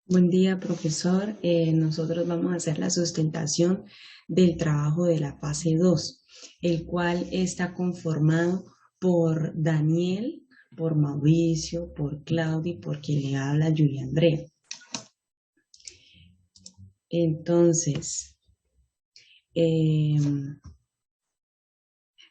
Buen día, profesor. Nosotros vamos a hacer la sustentación del trabajo de la fase 2, el cual está conformado por Daniel, por Mauricio, por Claudia y por quien le habla, Julia Andrea. Entonces, eh,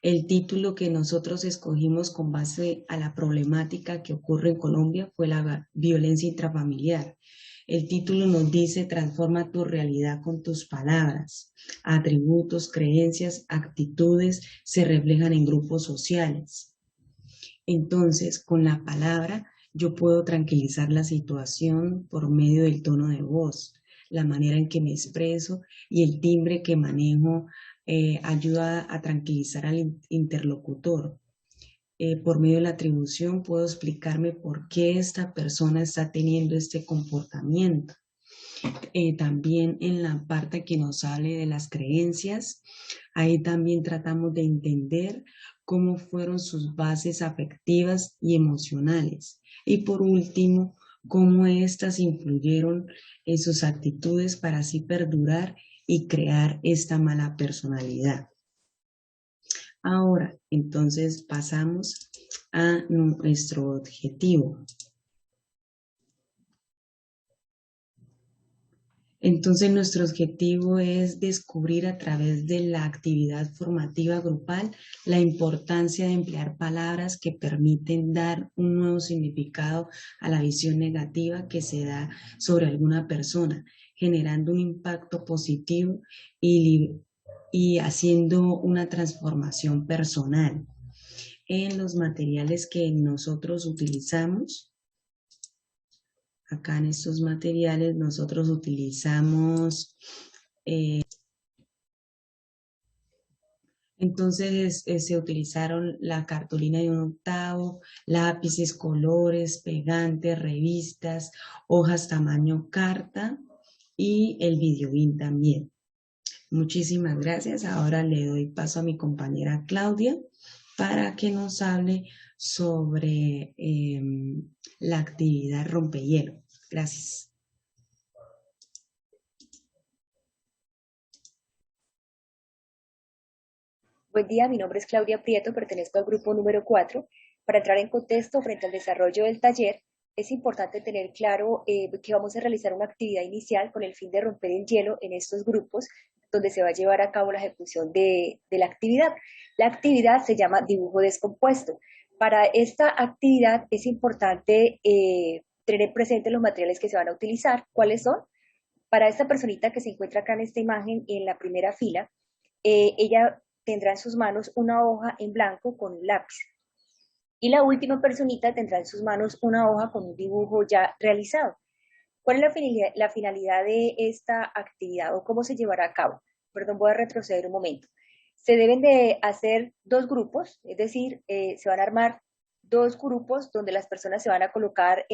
el título que nosotros escogimos con base a la problemática que ocurre en Colombia fue la violencia intrafamiliar. El título nos dice: transforma tu realidad con tus palabras. Atributos, creencias, actitudes se reflejan en grupos sociales. Entonces, con la palabra, yo puedo tranquilizar la situación por medio del tono de voz, la manera en que me expreso y el timbre que manejo ayuda a tranquilizar al interlocutor. Por medio de la atribución puedo explicarme por qué esta persona está teniendo este comportamiento. También en la parte que nos hable de las creencias, ahí también tratamos de entender cómo fueron sus bases afectivas y emocionales. Y por último, cómo éstas influyeron en sus actitudes para así perdurar y crear esta mala personalidad. Ahora, entonces pasamos a nuestro objetivo. Entonces, nuestro objetivo es descubrir a través de la actividad formativa grupal la importancia de emplear palabras que permiten dar un nuevo significado a la visión negativa que se da sobre alguna persona, generando un impacto positivo y haciendo una transformación personal. En los materiales que nosotros utilizamos, acá en estos materiales nosotros utilizamos, entonces se utilizaron la cartulina de 1/8, lápices, colores, pegantes, revistas, hojas tamaño carta y el videobeam también. Muchísimas gracias. Ahora le doy paso a mi compañera Claudia para que nos hable sobre la actividad rompehielo. Gracias. Buen día, mi nombre es Claudia Prieto, pertenezco al grupo número 4. Para entrar en contexto frente al desarrollo del taller, es importante tener claro que vamos a realizar una actividad inicial con el fin de romper el hielo en estos grupos, donde se va a llevar a cabo la ejecución de la actividad. La actividad se llama dibujo descompuesto. Para esta actividad es importante tener presente los materiales que se van a utilizar. ¿Cuáles son? Para esta personita que se encuentra acá en esta imagen, en la primera fila, ella tendrá en sus manos una hoja en blanco con un lápiz. Y la última personita tendrá en sus manos una hoja con un dibujo ya realizado. ¿Cuál es la finalidad de esta actividad o cómo se llevará a cabo? Perdón, voy a retroceder un momento. Se deben de hacer dos grupos, es decir, se van a armar dos grupos donde las personas se van a colocar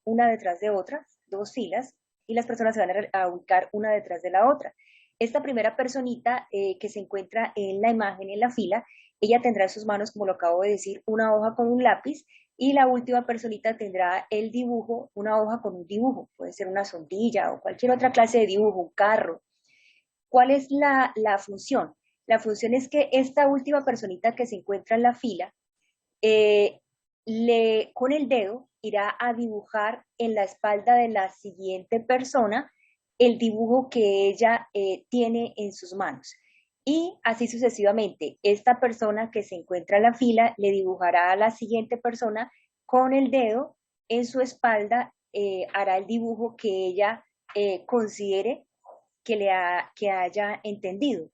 una detrás de otra, dos filas, y las personas se van a ubicar una detrás de la otra. Esta primera personita que se encuentra en la imagen, en la fila, ella tendrá en sus manos, como lo acabo de decir, una hoja con un lápiz y la última personita tendrá el dibujo, una hoja con un dibujo, puede ser una sombrilla o cualquier otra clase de dibujo, un carro. ¿Cuál es la función? La función es que esta última personita que se encuentra en la fila, eh, con el dedo irá a dibujar en la espalda de la siguiente persona el dibujo que ella tiene en sus manos. Y así sucesivamente, esta persona que se encuentra en la fila le dibujará a la siguiente persona con el dedo en su espalda, hará el dibujo que ella considere que haya entendido,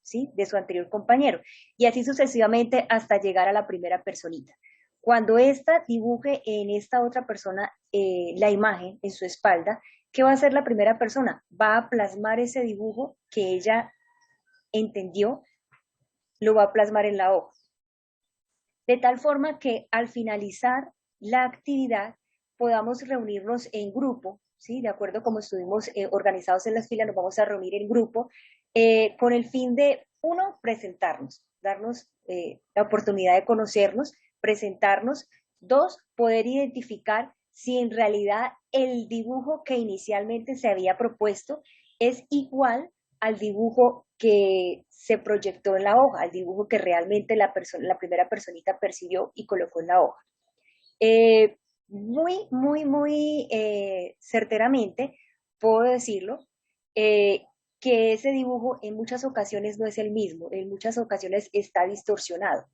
¿sí? De su anterior compañero. Y así sucesivamente hasta llegar a la primera personita. Cuando ésta dibuje en esta otra persona la imagen en su espalda, ¿qué va a hacer la primera persona? Va a plasmar ese dibujo que ella entendió, lo va a plasmar en la hoja. De tal forma que al finalizar la actividad podamos reunirnos en grupo, ¿sí? De acuerdo como estuvimos organizados en las filas, nos vamos a reunir en grupo con el fin de, uno, presentarnos, darnos la oportunidad de conocernos, presentarnos, dos, poder identificar si en realidad el dibujo que inicialmente se había propuesto es igual al dibujo que se proyectó en la hoja, al dibujo que realmente la primera personita percibió y colocó en la hoja. Eh, muy certeramente puedo decirlo, eh, que ese dibujo en muchas ocasiones no es el mismo, en muchas ocasiones está distorsionado.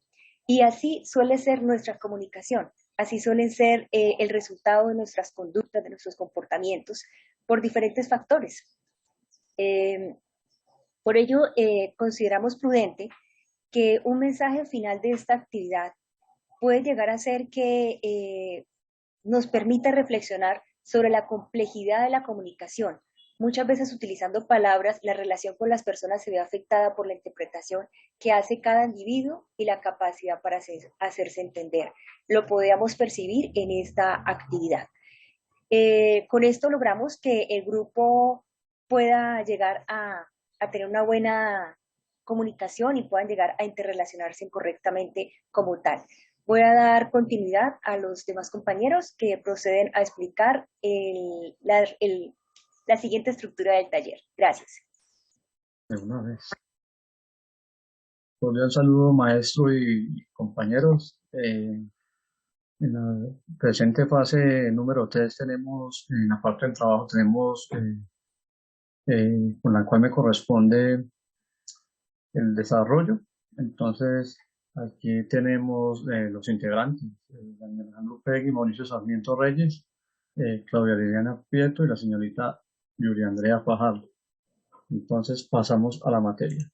Y así suele ser nuestra comunicación, así suelen ser el resultado de nuestras conductas, de nuestros comportamientos, por diferentes factores. Eh, por ello, consideramos prudente que un mensaje final de esta actividad puede llegar a ser que nos permite reflexionar sobre la complejidad de la comunicación. Muchas veces utilizando palabras, la relación con las personas se ve afectada por la interpretación que hace cada individuo y la capacidad para hacerse entender. Lo podemos percibir en esta actividad. Con esto logramos que el grupo pueda llegar a tener una buena comunicación y puedan llegar a interrelacionarse correctamente como tal. Voy a dar continuidad a los demás compañeros que proceden a explicar la siguiente estructura del taller. Gracias. De una vez. Cordial saludo, maestro y compañeros. En la presente fase número 3 tenemos, en la parte del trabajo tenemos, con la cual me corresponde el desarrollo. Entonces, aquí tenemos los integrantes, Daniel Alejandro Pegui, Mauricio Sarmiento Reyes, Claudia Liliana Prieto y la señorita Yuria Andrea Fajardo. Entonces, pasamos a la materia.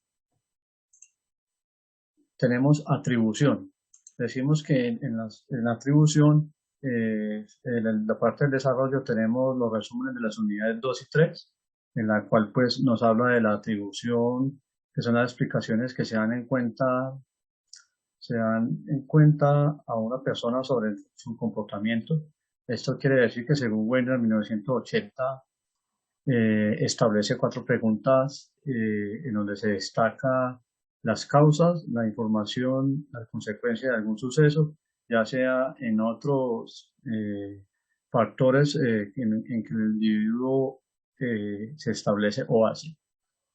Tenemos atribución. Decimos que en la atribución, en la parte del desarrollo, tenemos los resúmenes de las unidades 2 y 3, en la cual pues nos habla de la atribución, que son las explicaciones que se dan en cuenta a una persona sobre su comportamiento. Esto quiere decir que según Weiner, en 1980, establece 4 preguntas en donde se destaca las causas, la información, la consecuencia de algún suceso, ya sea en otros factores en que el individuo se establece o hace.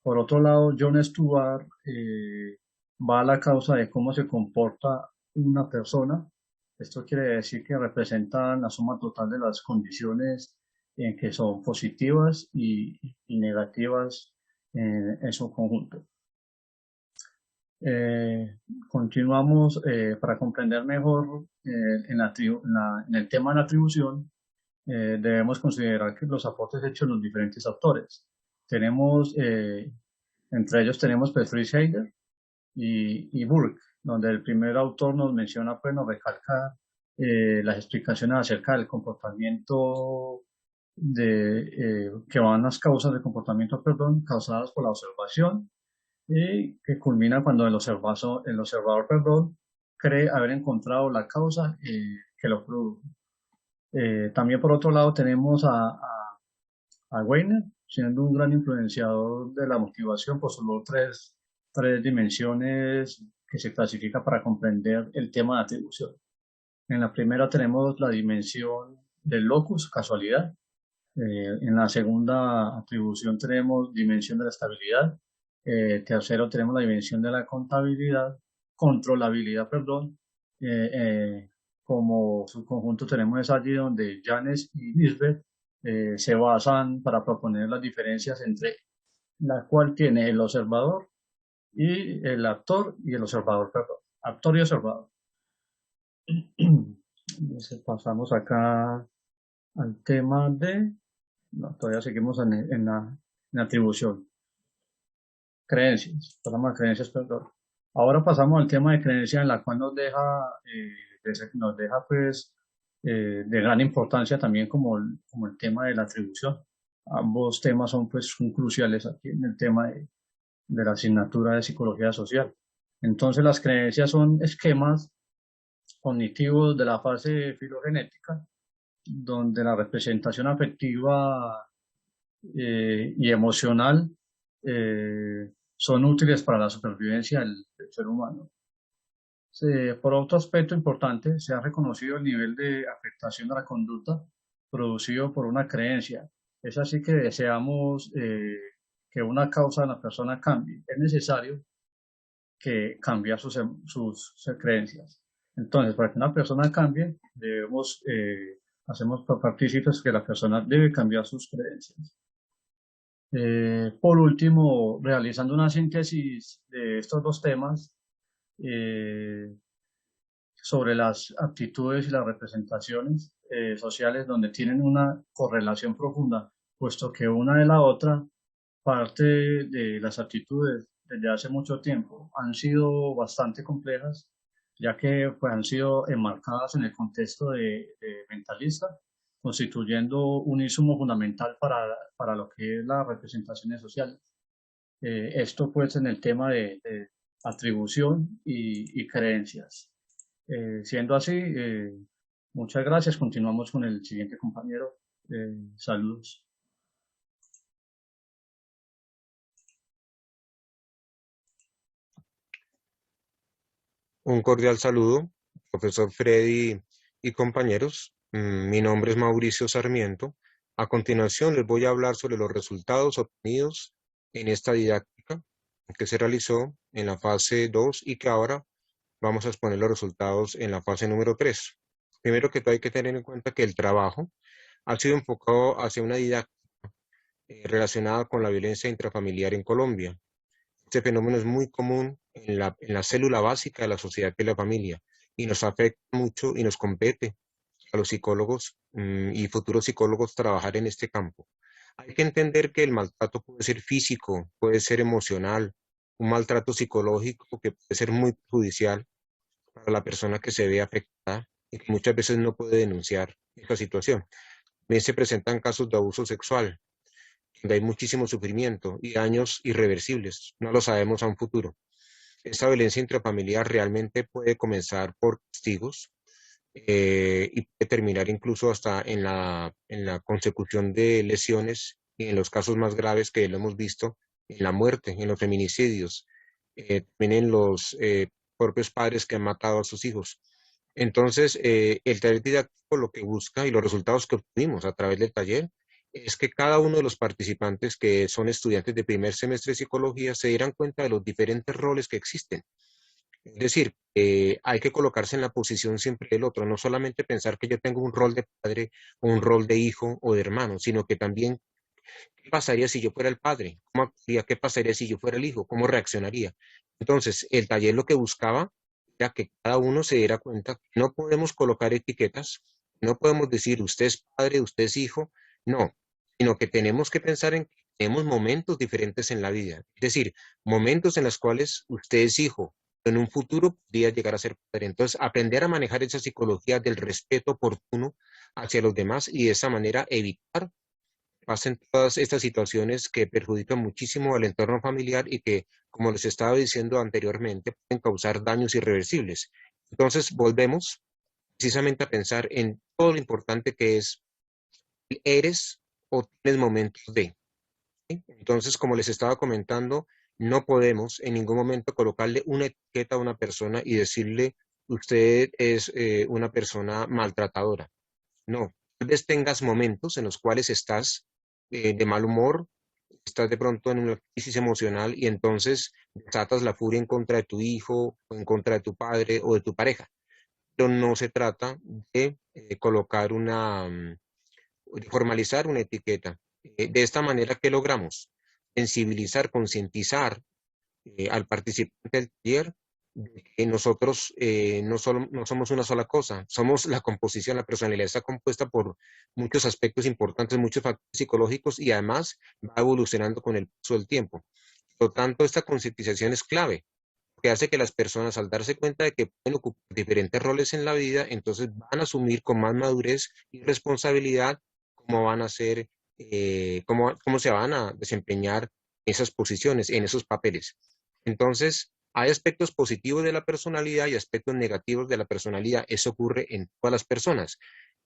Por otro lado, John Stuart va a la causa de cómo se comporta una persona. Esto quiere decir que representan la suma total de las condiciones en que son positivas y negativas en su conjunto. Continuamos para comprender mejor en el tema de la atribución. Debemos considerar que los aportes hechos los diferentes autores. Tenemos, entre ellos tenemos Fritz Heidegger y Burke, donde el primer autor nos menciona, pues nos recalca las explicaciones acerca del comportamiento que van las causas de comportamiento, perdón, causadas por la observación, y que culmina cuando el observador, perdón, cree haber encontrado la causa que lo produjo. También por otro lado tenemos a Weiner, siendo un gran influenciador de la motivación por solo tres dimensiones que se clasifica para comprender el tema de atribución. En la primera tenemos la dimensión del locus, casualidad. En la segunda atribución tenemos dimensión de la estabilidad. Tercero tenemos la dimensión de la controlabilidad, perdón. Como subconjunto tenemos es allí donde Janes y Nisbet se basan para proponer las diferencias entre la cual tiene el observador y el actor y el observador, perdón, actor y observador. Entonces pasamos acá al tema de, no, todavía seguimos en la atribución. Creencias, pasamos a creencias, perdón. Ahora pasamos al tema de creencias, en la cual nos deja pues de gran importancia también como el tema de la atribución. Ambos temas son cruciales aquí en el tema de la asignatura de psicología social. Entonces las creencias son esquemas cognitivos de la fase filogenética, donde la representación afectiva y emocional son útiles para la supervivencia del ser humano. Por otro aspecto importante, se ha reconocido el nivel de afectación de la conducta producido por una creencia. Es así que deseamos que una causa de la persona cambie. Es necesario que cambiar sus creencias. Entonces, para que una persona cambie, hacemos partícipes que la persona debe cambiar sus creencias. Por último, realizando una síntesis de estos dos temas, sobre las aptitudes y las representaciones sociales donde tienen una correlación profunda, puesto que una de la otra parte de las aptitudes desde hace mucho tiempo han sido bastante complejas, ya que pues, han sido enmarcadas en el contexto de mentalista, constituyendo un insumo fundamental para lo que es las representaciones sociales. Esto pues en el tema de atribución y creencias. Siendo así, muchas gracias. Continuamos con el siguiente compañero. Saludos. Un cordial saludo, profesor Freddy y compañeros. Mi nombre es Mauricio Sarmiento. A continuación les voy a hablar sobre los resultados obtenidos en esta didáctica que se realizó en la fase 2 y que ahora vamos a exponer los resultados en la fase número 3. Primero que todo hay que tener en cuenta que el trabajo ha sido enfocado hacia una didáctica relacionada con la violencia intrafamiliar en Colombia. Este fenómeno es muy común en la célula básica de la sociedad que es la familia y nos afecta mucho y nos compete a los psicólogos y futuros psicólogos trabajar en este campo. Hay que entender que el maltrato puede ser físico, puede ser emocional, un maltrato psicológico que puede ser muy perjudicial para la persona que se ve afectada y que muchas veces no puede denunciar esta situación. También se presentan casos de abuso sexual, donde hay muchísimo sufrimiento y daños irreversibles, no lo sabemos a un futuro. Esta violencia intrafamiliar realmente puede comenzar por castigos y puede terminar incluso hasta en la consecución de lesiones y en los casos más graves que lo hemos visto, en la muerte, en los feminicidios, también en los propios padres que han matado a sus hijos. Entonces, el taller didáctico lo que busca y los resultados que obtuvimos a través del taller es que cada uno de los participantes que son estudiantes de primer semestre de psicología se dieran cuenta de los diferentes roles que existen. Es decir, hay que colocarse en la posición siempre del otro, no solamente pensar que yo tengo un rol de padre o un rol de hijo o de hermano, sino que también qué pasaría si yo fuera el padre, cómo actuaría, qué pasaría si yo fuera el hijo, cómo reaccionaría. Entonces, el taller lo que buscaba era que cada uno se diera cuenta que no podemos colocar etiquetas, no podemos decir usted es padre, usted es hijo, no, sino que tenemos que pensar en que tenemos momentos diferentes en la vida, es decir, momentos en los cuales usted es hijo, pero en un futuro podría llegar a ser padre. Entonces, aprender a manejar esa psicología del respeto oportuno hacia los demás y de esa manera evitar pasen todas estas situaciones que perjudican muchísimo al entorno familiar y que, como les estaba diciendo anteriormente, pueden causar daños irreversibles. Entonces, volvemos precisamente a pensar en todo lo importante que es, eres o tienes momentos de. ¿Sí? Entonces, como les estaba comentando, no podemos en ningún momento colocarle una etiqueta a una persona y decirle, usted es una persona maltratadora. No, tal vez tengas momentos en los cuales estás de mal humor, estás de pronto en una crisis emocional y entonces desatas la furia en contra de tu hijo, o en contra de tu padre o de tu pareja. Pero no se trata de colocar de formalizar una etiqueta. De esta manera, ¿qué logramos? Sensibilizar, concientizar al participante del taller de que nosotros no somos una sola cosa, somos la composición, la personalidad está compuesta por muchos aspectos importantes, muchos factores psicológicos y además va evolucionando con el paso del tiempo. Por lo tanto, esta concientización es clave, que hace que las personas al darse cuenta de que pueden ocupar diferentes roles en la vida, entonces van a asumir con más madurez y responsabilidad cómo van a ser, cómo se van a desempeñar en esas posiciones, en esos papeles. Entonces, hay aspectos positivos de la personalidad y aspectos negativos de la personalidad. Eso ocurre en todas las personas.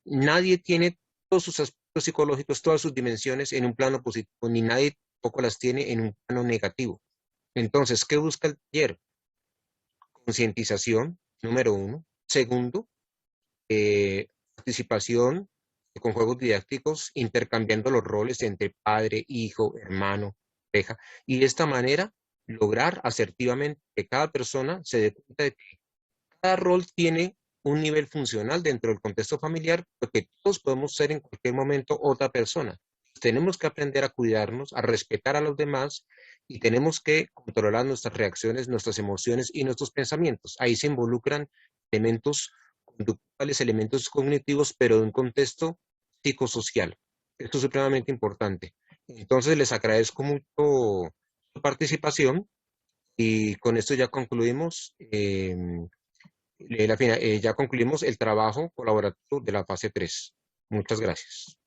Nadie tiene todos sus aspectos psicológicos, todas sus dimensiones en un plano positivo, ni nadie tampoco las tiene en un plano negativo. Entonces, ¿qué busca el taller? Concientización, número uno. Segundo, participación con juegos didácticos, intercambiando los roles entre padre, hijo, hermano, pareja, y de esta manera lograr asertivamente que cada persona se dé cuenta de que cada rol tiene un nivel funcional dentro del contexto familiar, porque todos podemos ser en cualquier momento otra persona. Tenemos que aprender a cuidarnos, a respetar a los demás y tenemos que controlar nuestras reacciones, nuestras emociones y nuestros pensamientos. Ahí se involucran elementos conductuales, elementos cognitivos, pero de un contexto psicosocial. Esto es supremamente importante. Entonces les agradezco mucho su participación y con esto ya concluimos. Ya concluimos el trabajo colaborativo de la fase 3. Muchas gracias.